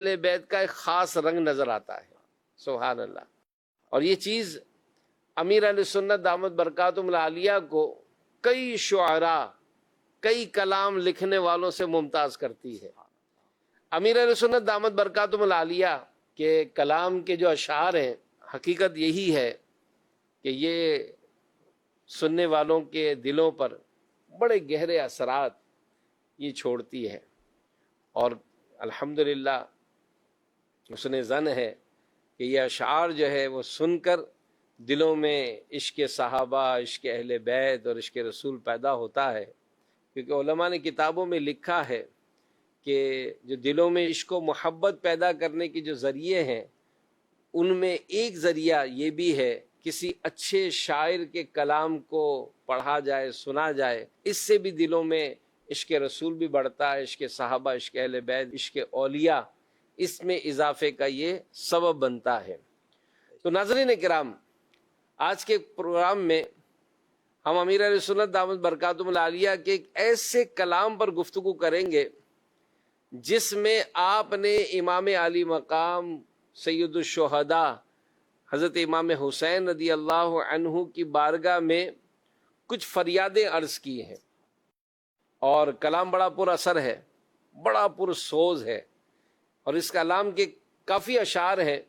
اہل بیت کا ایک خاص رنگ نظر آتا ہے. سبحان اللہ. اور یہ چیز امیر اہل سنت دامت برکاتہم العالیہ کو کئی شعراء، کئی کلام لکھنے والوں سے ممتاز کرتی ہے. امیر اہل سنت دامت برکاتہم العالیہ کے کلام کے جو اشعار ہیں، حقیقت یہی ہے کہ یہ سننے والوں کے دلوں پر بڑے گہرے اثرات یہ چھوڑتی ہے. اور الحمدللہ حسن ظن ہے کہ یہ اشعار جو ہے وہ سن کر دلوں میں عشق صحابہ، عشق اہل بیت اور عشق رسول پیدا ہوتا ہے. کیونکہ علماء نے کتابوں میں لکھا ہے کہ جو دلوں میں عشق و محبت پیدا کرنے کے جو ذریعے ہیں، ان میں ایک ذریعہ یہ بھی ہے کسی اچھے شاعر کے کلام کو پڑھا جائے، سنا جائے. اس سے بھی دلوں میں عشق رسول بھی بڑھتا ہے، عشق صحابہ، عشق اہل بیت، عشق اولیاء، اس میں اضافے کا یہ سبب بنتا ہے. تو ناظرین کرام، آج کے پروگرام میں ہم امیر اہل سنت دامت برکاتہم العالیہ کے ایک ایسے کلام پر گفتگو کریں گے جس میں آپ نے امام علی مقام سید الشہداء حضرت امام حسین رضی اللہ عنہ کی بارگاہ میں کچھ فریادیں عرض کی ہیں. اور کلام بڑا پر اثر ہے، بڑا پر سوز ہے، اور اس کلام کے کافی اشعار ہیں.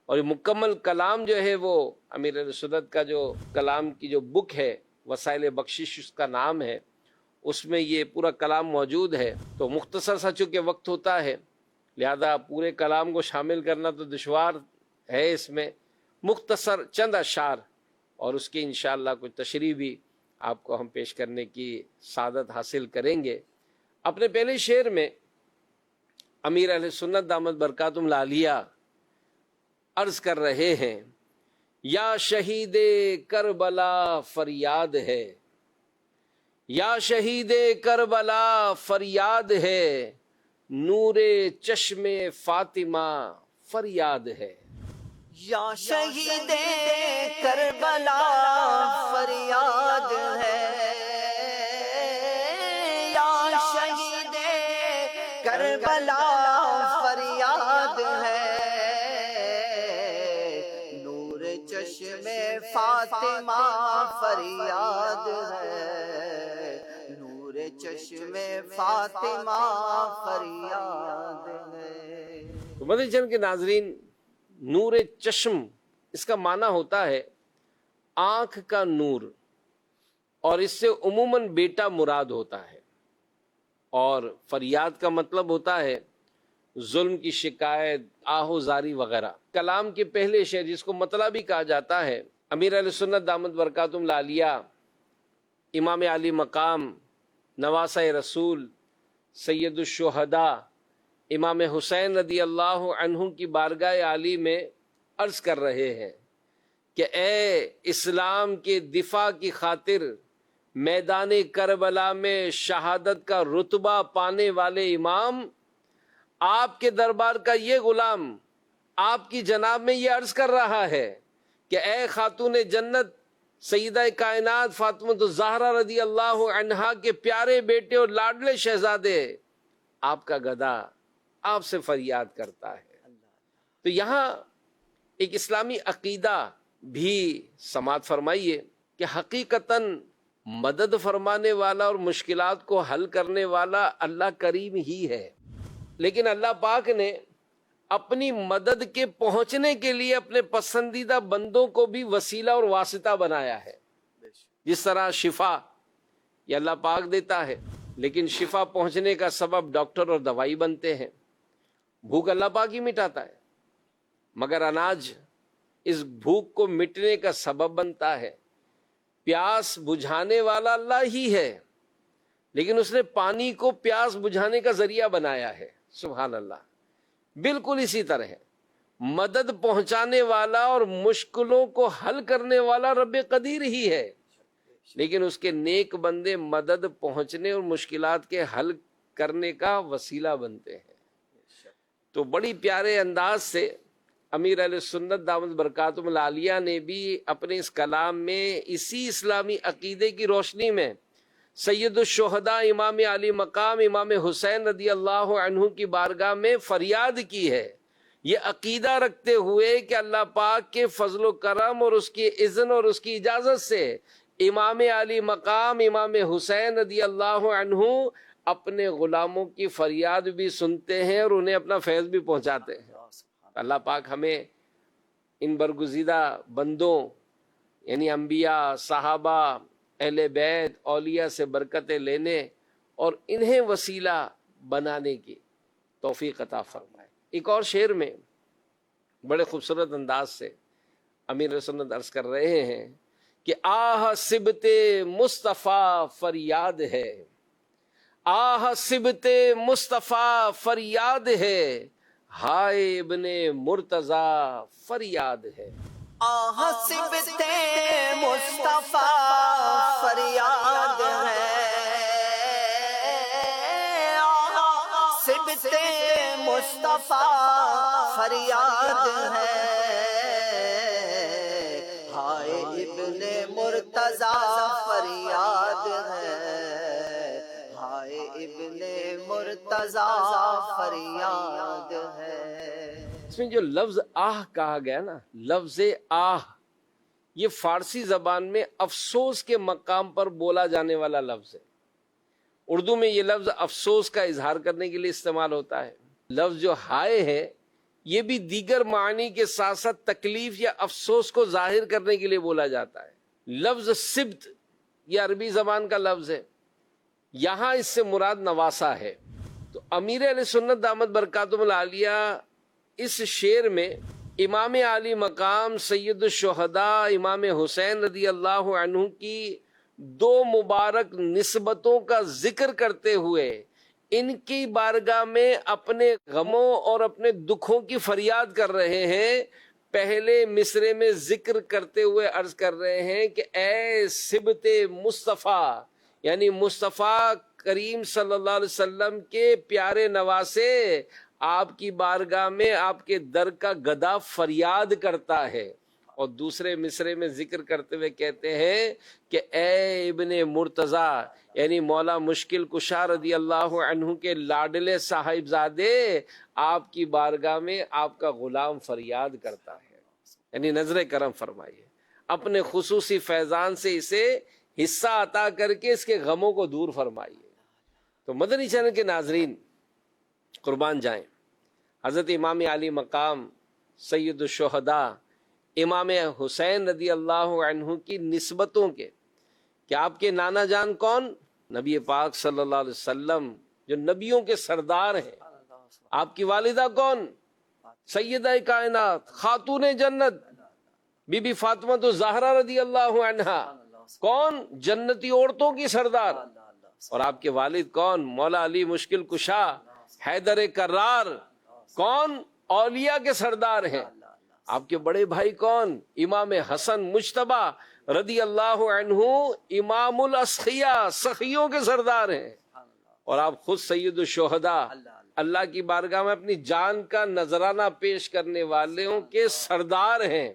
اور یہ مکمل کلام جو ہے وہ امیر اہل سنت کا جو کلام کی جو بک ہے، وسائل بخشش اس کا نام ہے، اس میں یہ پورا کلام موجود ہے. تو مختصر سا چونکہ وقت ہوتا ہے، لہذا پورے کلام کو شامل کرنا تو دشوار ہے. اس میں مختصر چند اشعار اور اس کی انشاءاللہ کچھ تشریح بھی آپ کو ہم پیش کرنے کی سعادت حاصل کریں گے. اپنے پہلے شعر میں امیر اہل سنت دامت برکاتہم العالیہ عرض کر رہے ہیں: یا شہید کربلا فریاد ہے، یا شہید کربلا فریاد ہے، نور چشم فاطمہ فریاد ہے. یا شہید کربلا فریاد ہے، یا شہید کربلا فریاد ہے، نور چشم فاطمہ فریاد ہے، نور چشم فاطمہ فریاد ہے. تو مدنی چینل کے ناظرین، نور چشم اس کا معنی ہوتا ہے آنکھ کا نور، اور اس سے عموماً بیٹا مراد ہوتا ہے. اور فریاد کا مطلب ہوتا ہے ظلم کی شکایت، آہو زاری وغیرہ. کلام کے پہلے شعر جس کو مطلب بھی کہا جاتا ہے، امیر اہل سنت دامت برکاتہم العالیہ امام علی مقام نواسہ رسول سید الشہداء امام حسین رضی اللہ عنہ کی بارگاہ عالی میں عرض کر رہے ہیں کہ اے اسلام کے دفاع کی خاطر میدان کربلا میں شہادت کا رتبہ پانے والے امام، آپ کے دربار کا یہ غلام آپ کی جناب میں یہ عرض کر رہا ہے کہ اے خاتون جنت سیدہ کائنات فاطمہ الزہرا رضی اللہ عنہا کے پیارے بیٹے اور لاڈلے شہزادے، آپ کا گدا آپ سے فریاد کرتا ہے. تو یہاں ایک اسلامی عقیدہ بھی سماعت فرمائیے کہ حقیقتاً مدد فرمانے والا اور مشکلات کو حل کرنے والا اللہ کریم ہی ہے، لیکن اللہ پاک نے اپنی مدد کے پہنچنے کے لیے اپنے پسندیدہ بندوں کو بھی وسیلہ اور واسطہ بنایا ہے. جس طرح شفا یہ اللہ پاک دیتا ہے، لیکن شفا پہنچنے کا سبب ڈاکٹر اور دوائی بنتے ہیں. بھوک اللہ پاک ہی مٹاتا ہے، مگر اناج اس بھوک کو مٹنے کا سبب بنتا ہے. پیاس بجھانے والا اللہ ہی ہے، لیکن اس نے پانی کو پیاس بجھانے کا ذریعہ بنایا ہے. سبحان اللہ. بالکل اسی طرح ہے مدد پہنچانے والا اور مشکلوں کو حل کرنے والا رب قدیر ہی ہے، لیکن اس کے نیک بندے مدد پہنچنے اور مشکلات کے حل کرنے کا وسیلہ بنتے ہیں. تو بڑی پیارے انداز سے امیر اہل سنت دامت برکاتہم العالیہ نے بھی اپنے اس کلام میں اسی اسلامی عقیدے کی روشنی میں سید الشہداء امام علی مقام امام حسین رضی اللہ عنہ کی بارگاہ میں فریاد کی ہے، یہ عقیدہ رکھتے ہوئے کہ اللہ پاک کے فضل و کرم اور اس کی اذن اور اس کی اجازت سے امام علی مقام امام حسین رضی اللہ عنہ اپنے غلاموں کی فریاد بھی سنتے ہیں اور انہیں اپنا فیض بھی پہنچاتے ہیں۔ اللہ پاک ہمیں ان برگزیدہ بندوں یعنی انبیاء، صحابہ، اہل بیت، اولیاء سے برکتیں لینے اور انہیں وسیلہ بنانے کی توفیق عطا فرمائے۔ ایک اور شعر میں بڑے خوبصورت انداز سے امیر سنت عرض کر رہے ہیں کہ آہ سبت مصطفیٰ فریاد ہے، آہ سبت مصطفیٰ فریاد ہے، ہائے ابن مرتضیٰ فریاد ہے۔ آہ سبت مصطفیٰ فریاد ہے، آہ سبت مصطفیٰ فریاد ہے، ہائے ابن مرتضیٰ فریاد ہے، ہائے ابن مرتضیٰ فریاد ہے۔ اس میں جو لفظ آہ کہا گیا نا، لفظ آہ یہ فارسی زبان میں افسوس کے مقام پر بولا جانے والا لفظ ہے۔ اردو میں یہ لفظ افسوس کا اظہار کرنے کے لیے استعمال ہوتا ہے۔ لفظ جو ہائے ہے یہ بھی دیگر معنی کے ساتھ ساتھ تکلیف یا افسوس کو ظاہر کرنے کے لیے بولا جاتا ہے۔ لفظ سبت یہ عربی زبان کا لفظ ہے، یہاں اس سے مراد نواسا ہے۔ تو امیر اہل سنت دامت برکاتہم العالیہ اس شعر میں امام علی مقام سید الشہداء امام حسین رضی اللہ عنہ کی دو مبارک نسبتوں کا ذکر کرتے ہوئے ان کی بارگاہ میں اپنے غموں اور اپنے دکھوں کی فریاد کر رہے ہیں۔ پہلے مصرے میں ذکر کرتے ہوئے عرض کر رہے ہیں کہ اے سبت مصطفیٰ، یعنی مصطفیٰ کریم صلی اللہ علیہ وسلم کے پیارے نواسے، آپ کی بارگاہ میں آپ کے در کا گدا فریاد کرتا ہے۔ اور دوسرے مصرے میں ذکر کرتے ہوئے کہتے ہیں کہ اے ابن مرتضیٰ، یعنی مولا مشکل کشا رضی اللہ عنہ کے لاڈلے صاحبزادے، آپ کی بارگاہ میں آپ کا غلام فریاد کرتا ہے، یعنی نظر کرم فرمائیے، اپنے خصوصی فیضان سے اسے حصہ عطا کر کے اس کے غموں کو دور فرمائیے۔ تو مدنی چینل کے ناظرین قربان جائیں، حضرت امام علی مقام سید الشہداء امام حسین رضی اللہ عنہ کی نسبتوں کے کہ آپ کے نانا جان کون؟ نبی پاک صلی اللہ علیہ وسلم جو نبیوں کے سردار ہیں۔ آپ کی والدہ کون؟ سیدہ کائنات خاتون جنت بی بی فاطمہ الزہرا رضی اللہ عنہا، کون؟ جنتی عورتوں کی سردار۔ اور آپ کے والد کون؟ مولا علی مشکل کشا حیدر کرار، کون؟ اولیاء کے سردار ہیں۔ آپ کے بڑے بھائی کون؟ امام حسن مجتبی رضی اللہ عنہ امام الاسخیاء، سخیوں کے سردار ہیں۔ اور آپ خود سید الشہداء، اللہ کی بارگاہ میں اپنی جان کا نذرانہ پیش کرنے والوں کے سردار ہیں۔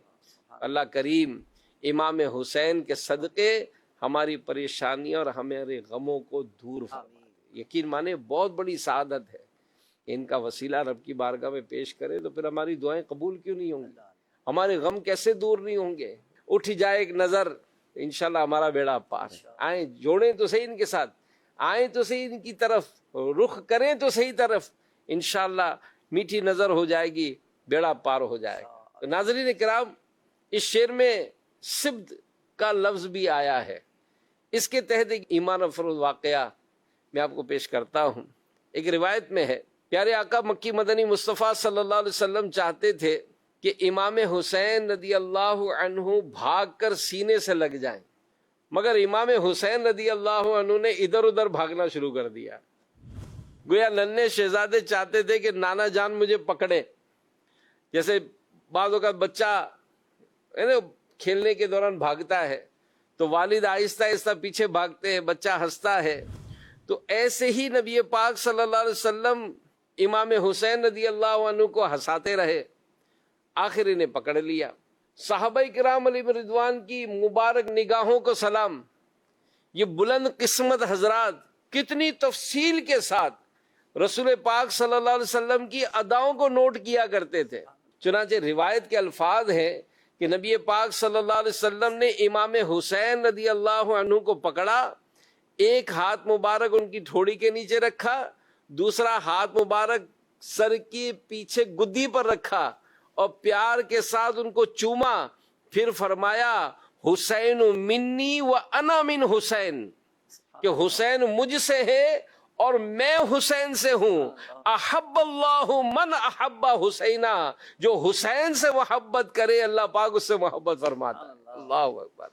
اللہ کریم امام حسین کے صدقے ہماری پریشانیاں اور ہمارے غموں کو دور فرمائے۔ یقین مانے بہت بڑی سعادت ہے، ان کا وسیلہ رب کی بارگاہ میں پیش کرے تو پھر ہماری دعائیں قبول کیوں نہیں ہوں گی؟ ہمارے غم کیسے دور نہیں ہوں گے؟ اٹھ جائے ایک نظر، انشاءاللہ ہمارا بیڑا پار ہے۔ آئیں جوڑیں تو صحیح ان کے ساتھ، آئیں تو صحیح ان کی طرف، رخ کریں تو صحیح طرف، انشاءاللہ میٹھی نظر ہو جائے گی، بیڑا پار ہو جائے گا۔ تو ناظرین کرام، اس شعر میں سبت کا لفظ بھی آیا ہے۔ اس کے تحت ایک ایمان افروز واقعہ میں آپ کو پیش کرتا ہوں۔ ایک روایت میں ہے، پیارے آقا مکی مدنی مصطفیٰ صلی اللہ علیہ وسلم چاہتے تھے کہ امام حسین رضی اللہ عنہ بھاگ کر سینے سے لگ جائیں، مگر امام حسین رضی اللہ عنہ نے ادھر ادھر بھاگنا شروع کر دیا۔ گویا ننھے شہزادے چاہتے تھے کہ نانا جان مجھے پکڑے، جیسے بعض اوقات بچہ کھیلنے کے دوران بھاگتا ہے تو والد آہستہ آہستہ پیچھے بھاگتے ہیں، بچہ ہنستا ہے۔ تو ایسے ہی نبی پاک صلی اللہ علیہ وسلم امام حسین رضی اللہ عنہ کو ہنساتے رہے، آخر انہیں پکڑ لیا۔ صحابہ کرام علیہ رضوان کی مبارک نگاہوں کو سلام، یہ بلند قسمت حضرات کتنی تفصیل کے ساتھ رسول پاک صلی اللہ علیہ وسلم کی اداؤں کو نوٹ کیا کرتے تھے. چنانچہ روایت کے الفاظ ہیں کہ نبی پاک صلی اللہ علیہ وسلم نے امام حسین رضی اللہ عنہ کو پکڑا، ایک ہاتھ مبارک ان کی تھوڑی کے نیچے رکھا، دوسرا ہاتھ مبارک سر کی پیچھے گدی پر رکھا اور پیار کے ساتھ ان کو چوما، پھر فرمایا حسین منی و انا من حسین، کہ حسین مجھ سے ہے اور میں حسین سے ہوں. احب اللہ من احب حسینا، جو حسین سے محبت کرے اللہ پاک اس سے محبت فرماتا ہے. اللہ اکبر.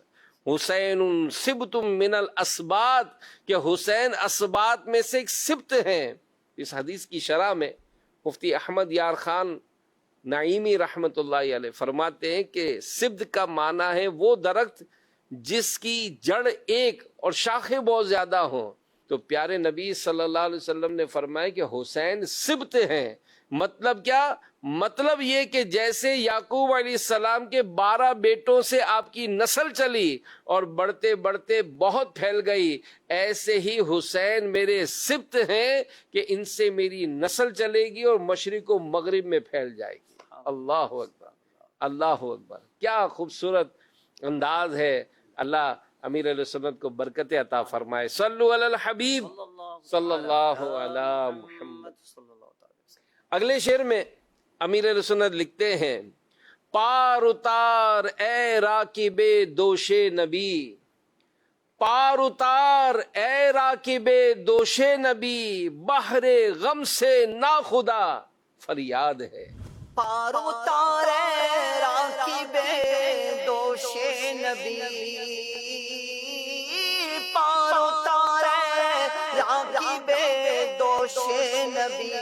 حسین سبت من الاسبات، کہ حسین اسبات میں سے ایک سبت ہیں. اس حدیث کی شرح میں مفتی احمد یار خان نعیمی رحمت اللہ علیہ فرماتے ہیں کہ سبت کا معنی ہے وہ درخت جس کی جڑ ایک اور شاخیں بہت زیادہ ہوں. تو پیارے نبی صلی اللہ علیہ وسلم نے فرمایا کہ حسین سبت ہیں. مطلب کیا؟ مطلب یہ کہ جیسے یعقوب علیہ السلام کے 12 بیٹوں سے آپ کی نسل چلی اور بڑھتے بڑھتے بہت پھیل گئی، ایسے ہی حسین میرے سبت ہیں کہ ان سے میری نسل چلے گی اور مشرق و مغرب میں پھیل جائے گی. اللہ اکبر، اللہ اکبر. کیا خوبصورت انداز ہے. اللہ امیر علیہ سنت کو برکت عطا فرمائے. صلو علی الحبیب صلی اللہ علی محمد. اگلے شعر میں امیر علیہ سنت لکھتے ہیں پار اتار اے راکب دوش نبی، پار اتار اے راکب دوش نبی، بحر غم سے ناخدا فریاد ہے. پار اتارے راکب دوش نبی، پار اتارے راکب دوش نبی،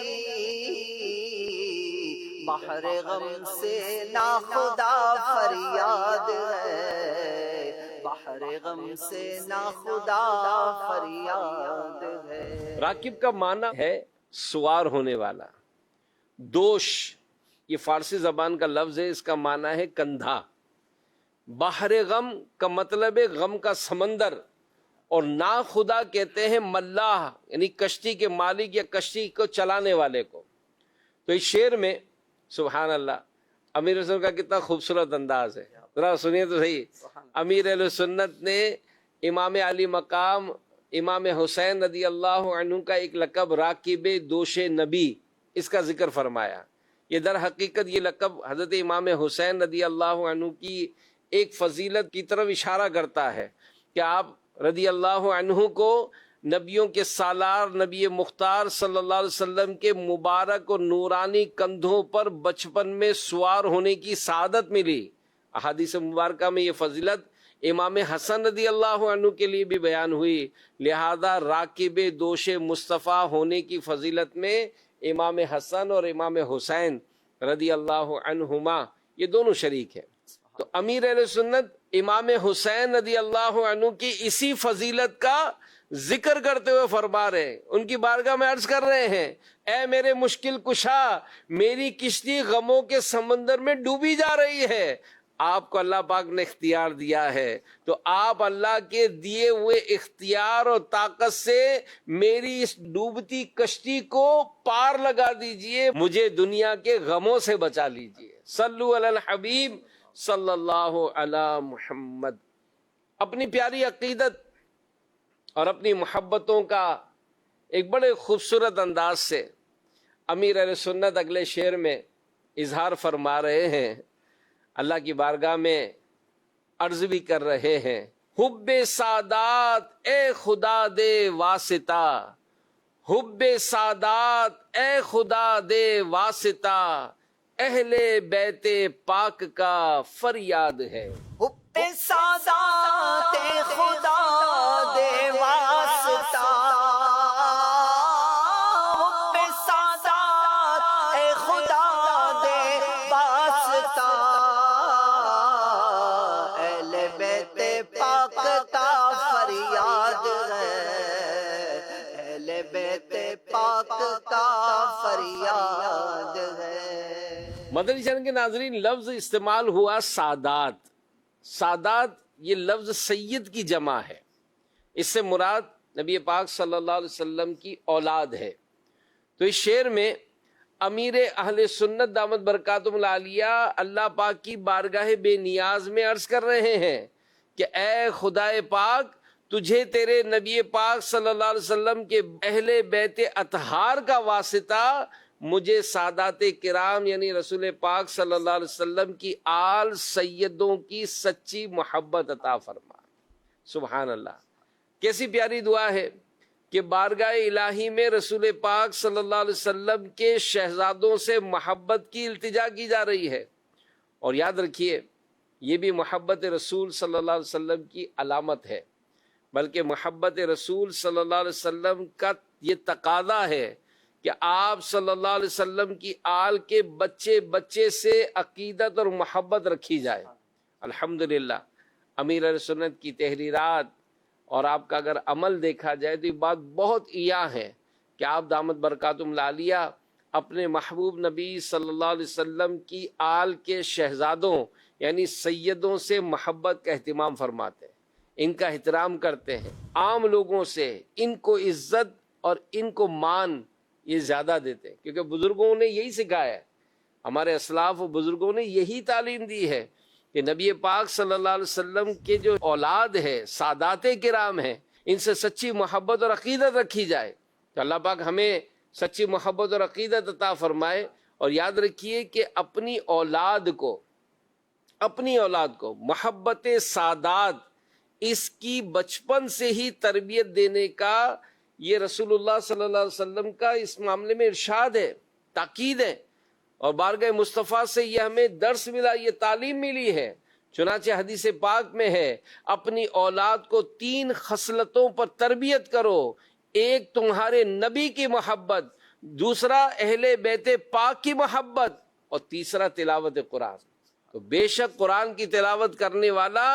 بحر غم سے ناخدا فریاد ہے، بحر غم سے ناخدا فریاد ہے. راکب کا معنی ہے سوار ہونے والا. دوش یہ فارسی زبان کا لفظ ہے، اس کا معنی ہے کندھا. بحر غم کا مطلب ہے غم کا سمندر، اور ناخدا کہتے ہیں ملاح، یعنی کشتی کے مالک یا کشتی کو چلانے والے کو. تو اس شعر میں سبحان اللہ امیر حسن کا کتنا خوبصورت انداز ہے. ذرا سنیے تو صحیح. امیر اہل سنت نے امام علی مقام امام حسین رضی اللہ عنہ کا ایک لقب راکب دوش نبی، اس کا ذکر فرمایا. یہ در حقیقت یہ لقب حضرت امام حسین رضی اللہ عنہ کی ایک فضیلت کی طرف اشارہ کرتا ہے کہ آپ رضی اللہ عنہ کو نبیوں کے سالار نبی مختار صلی اللہ علیہ وسلم کے مبارک اور نورانی کندھوں پر بچپن میں سوار ہونے کی سعادت ملی. احادیث مبارکہ میں یہ فضیلت امام حسن رضی اللہ عنہ کے لیے بھی بیان ہوئی، لہذا راکب دوش مصطفیٰ ہونے کی فضیلت میں امام حسن اور امام حسین رضی اللہ عنہما یہ دونوں شریک ہیں. تو امیر اہل سنت امام حسین رضی اللہ عنہ کی اسی فضیلت کا ذکر کرتے ہوئے فرما رہے ہیں، ان کی بارگاہ میں عرض کر رہے ہیں اے میرے مشکل کشا، میری کشتی غموں کے سمندر میں ڈوبی جا رہی ہے. آپ کو اللہ پاک نے اختیار دیا ہے تو آپ اللہ کے دیے ہوئے اختیار اور طاقت سے میری اس ڈوبتی کشتی کو پار لگا دیجئے، مجھے دنیا کے غموں سے بچا لیجئے. صلو علی الحبیب صلی اللہ علی محمد. اپنی پیاری عقیدت اور اپنی محبتوں کا ایک بڑے خوبصورت انداز سے امیر اہل سنت اگلے شعر میں اظہار فرما رہے ہیں، اللہ کی بارگاہ میں عرض بھی کر رہے ہیں. حب سادات اے خدا دے واسطہ، حب سادات اے خدا دے واسطہ، اہل بیت پاک کا فریاد ہے. حب سادات اے خدا دے واسطہ، حب سادات اے خدا دے واسطہ، اہل بیت پاک کا فریاد ہے، اہل بیت پاک کا فریاد ہے. مدنی چینل کے ناظرین، لفظ استعمال ہوا سادات. سادات یہ لفظ سید کی جمع ہے. اس سے مراد نبی پاک صلی اللہ علیہ وسلم کی اولاد ہے۔ تو اس شعر میں امیر اہل سنت دامت برکاتہم العالیہ اللہ پاک کی بارگاہ بے نیاز میں عرض کر رہے ہیں کہ اے خدائے پاک، تجھے تیرے نبی پاک صلی اللہ علیہ وسلم کے اہل بیت اطہار کا واسطہ مجھے سادات کرام یعنی رسول پاک صلی اللہ علیہ وسلم کی آل سیدوں کی سچی محبت عطا فرما۔ سبحان اللہ، کیسی پیاری دعا ہے کہ بارگاہ الہی میں رسول پاک صلی اللہ علیہ وسلم کے شہزادوں سے محبت کی التجا کی جا رہی ہے۔ اور یاد رکھیے، یہ بھی محبت رسول صلی اللہ علیہ وسلم کی علامت ہے، بلکہ محبت رسول صلی اللہ علیہ وسلم کا یہ تقاضا ہے کہ آپ صلی اللہ علیہ وسلم کی آل کے بچے بچے سے عقیدت اور محبت رکھی جائے۔ الحمدللہ امیر اہل سنت کی تحریرات اور آپ کا اگر عمل دیکھا جائے تو یہ بات بہت عیاں ہے کہ آپ دامت برکاتہم العالیہ اپنے محبوب نبی صلی اللہ علیہ وسلم کی آل کے شہزادوں یعنی سیدوں سے محبت کا اہتمام فرماتے ہیں، ان کا احترام کرتے ہیں، عام لوگوں سے ان کو عزت اور ان کو مان یہ زیادہ دیتے ہیں، کیونکہ بزرگوں نے یہی سکھایا ہے، ہمارے اسلاف و بزرگوں نے یہی تعلیم دی ہے کہ نبی پاک صلی اللہ علیہ وسلم کے جو اولاد ہے، سادات کرام ہیں، ان سے سچی محبت اور عقیدت رکھی جائے۔ تو اللہ پاک ہمیں سچی محبت اور عقیدت عطا فرمائے۔ اور یاد رکھیے کہ اپنی اولاد کو محبت سادات اس کی بچپن سے ہی تربیت دینے کا یہ رسول اللہ صلی اللہ علیہ وسلم کا اس معاملے میں ارشاد ہے، تاکید ہے، اور بارگاہ مصطفیٰ سے یہ ہمیں درس ملا، یہ تعلیم ملی ہے۔ چنانچہ حدیث پاک میں ہے اپنی اولاد کو 3 خصلتوں پر تربیت کرو، ایک تمہارے نبی کی محبت، دوسرا اہل بیت پاک کی محبت، اور تیسرا تلاوت قرآن۔ تو بے شک قرآن کی تلاوت کرنے والا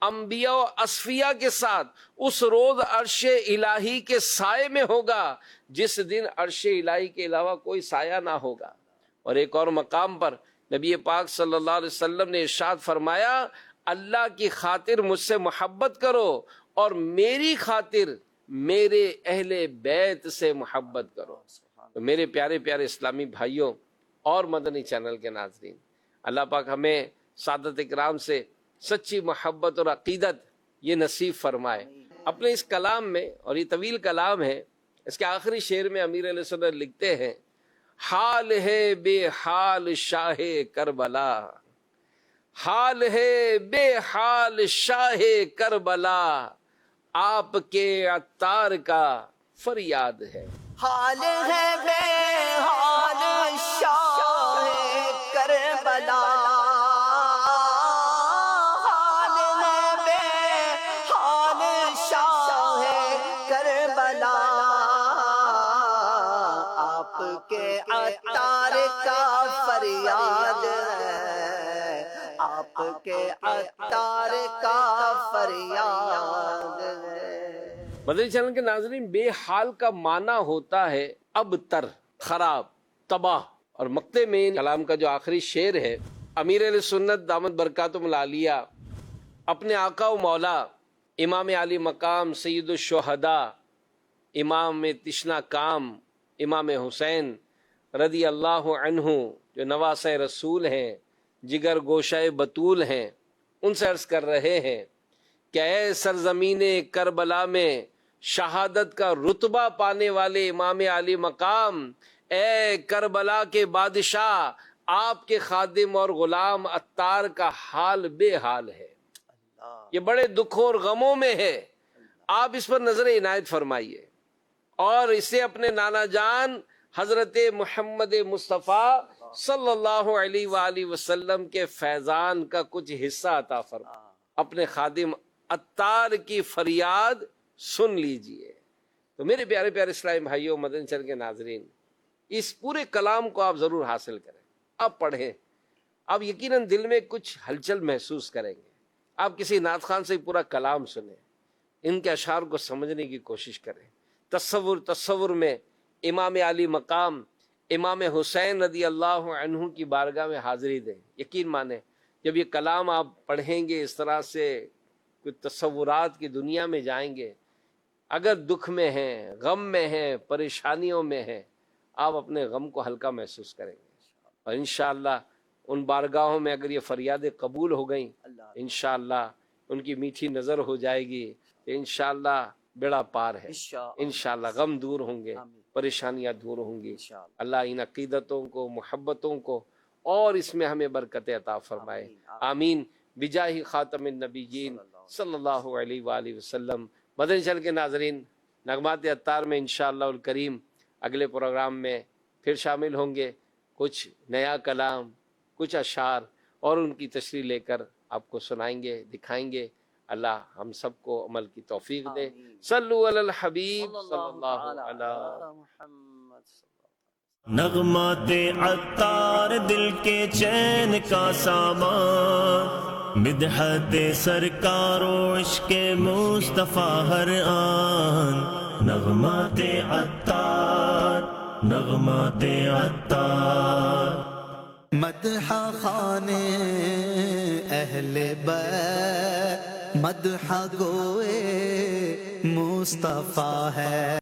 انبیاء و اصفیاء کے ساتھ اس روز عرش الہی کے سائے میں ہوگا جس دن عرش الہی کے علاوہ کوئی سایہ نہ ہوگا۔ اور ایک اور مقام پر نبی پاک صلی اللہ علیہ وسلم نے ارشاد فرمایا، اللہ کی خاطر مجھ سے محبت کرو اور میری خاطر میرے اہل بیت سے محبت کرو۔ تو میرے پیارے پیارے اسلامی بھائیوں اور مدنی چینل کے ناظرین، اللہ پاک ہمیں سادت اکرام سے سچی محبت اور عقیدت یہ نصیب فرمائے۔ اپنے اس کلام میں، اور یہ طویل کلام ہے، اس کے آخری شعر میں امیر علیہ سنت لکھتے ہیں، حال ہے بے حال شاہ کربلا، حال ہے بے حال شاہ کربلا، آپ کے عطار کا فریاد ہے۔ حال ہے بے حال شاہ کربلا، حال ہے بے حال شاہ کربلا، آپ کے عطار کا فریاد ہے، آپ کے عطار کا فریاد ہے۔ مدنی چینل کے ناظرین، بے حال کا معنی ہوتا ہے ابتر، خراب، تباہ۔ اور مقطع میں کلام کا جو آخری شعر ہے، امیر اہل سنت دامت برکاتہم العالیہ اپنے آقا و مولا امام علی مقام سید الشہداء امام تشنا کام امام حسین رضی اللہ عنہ جو نواسہ رسول ہیں، جگر گوشہ بطول ہیں، ان سے عرض کر رہے ہیں کہ اے سرزمین کربلا میں شہادت کا رتبہ پانے والے امام علی مقام، اے کربلا کے بادشاہ، آپ کے خادم اور غلام عطار کا حال بے حال ہے، یہ بڑے دکھوں اور غموں میں ہے، آپ اس پر نظر عنایت فرمائیے اور اسے اپنے نانا جان حضرت محمد مصطفیٰ صلی اللہ علیہ وآلہ وسلم کے فیضان کا کچھ حصہ عطا فرما، اپنے خادم عطار کی فریاد سن لیجئے۔ تو میرے پیارے پیارے اسلامی بھائیوں، مدنی چینل کے ناظرین، اس پورے کلام کو آپ ضرور حاصل کریں، آپ پڑھیں، آپ یقیناً دل میں کچھ ہلچل محسوس کریں گے۔ آپ کسی نعت خان سے پورا کلام سنیں، ان کے اشعار کو سمجھنے کی کوشش کریں، تصور میں امام علی مقام امام حسین رضی اللہ عنہ کی بارگاہ میں حاضری دیں۔ یقین مانیں جب یہ کلام آپ پڑھیں گے، اس طرح سے کچھ تصورات کی دنیا میں جائیں گے اگر دکھ میں ہیں، غم میں ہیں، پریشانیوں میں ہیں، آپ اپنے غم کو ہلکا محسوس کریں گے، اور انشاءاللہ ان بارگاہوں میں اگر یہ فریادیں قبول ہو گئیں، انشاءاللہ ان کی میٹھی نظر ہو جائے گی، انشاءاللہ بیڑا پار ہے، انشاءاللہ غم دور ہوں گے، پریشانیاں دور ہوں گی۔ اللہ ان عقیدتوں کو، محبتوں کو، اور اس میں ہمیں برکت عطا فرمائے، آمین، بجاہ خاتم النبیین صلی اللہ علیہ وآلہ وسلم۔ مدنی چینل کے ناظرین، نغمات عطار میں انشاءاللہ الکریم اگلے پروگرام میں پھر شامل ہوں گے، کچھ نیا کلام، کچھ اشعار اور ان کی تشریح لے کر آپ کو سنائیں گے، دکھائیں گے۔ اللہ ہم سب کو عمل کی توفیق دے۔ صلو علی الحبیب صلی اللہ علیہ محمد۔ نغمات عطار دل کے چین کا سامان، مدحت سرکار و عشق مصطفیٰ ہر آن۔ نغمات عطار، نغمات عطار، مدح خانے اہل بیت، مدح گوئے مصطفیٰ ہے۔